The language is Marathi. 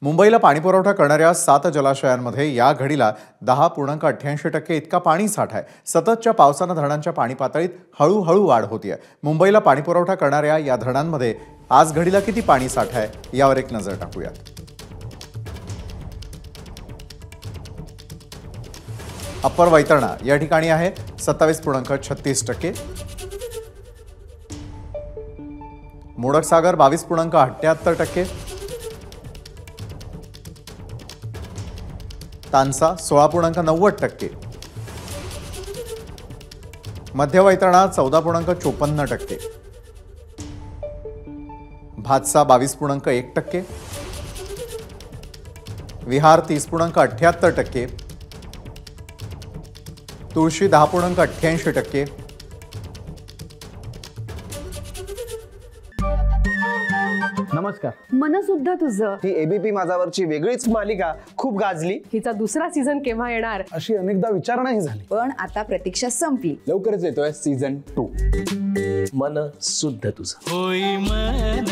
मुंबईला पाणीपुरवठा करणाऱ्या 7 जलाशयांमध्ये या घडीला 10.88% इतका पाणी साठा आहे। सततच्या पावसानं धरणांच्या पाणी पातळीत हळूहळू वाढ होतीये। मुंबईला पाणीपुरवठा करणाऱ्या या धरणांमध्ये आज घडीला किती पाणी साठा आहे यावर एक नजर टाकूयात। अप्पर वैतरणा या ठिकाणी आहे 27.36%, मोडक सागर 22.78%, तानसा 16.90%, मध्य वैतरणा 14.54%, भातसा 22.1%, विहार 30.78%, तुळशी 10.88%, नमस्कार। मन सुद्धा तुझं ही एबीपी माझावरची वेगळीच मालिका खूप गाजली। हिचा दुसरा सीझन केव्हा येणार अशी अनेकदा विचारणा झाली, पण आता प्रतीक्षा संपली। लवकरच येतोय सीझन 2। मन सुद्धा तुझं होई मन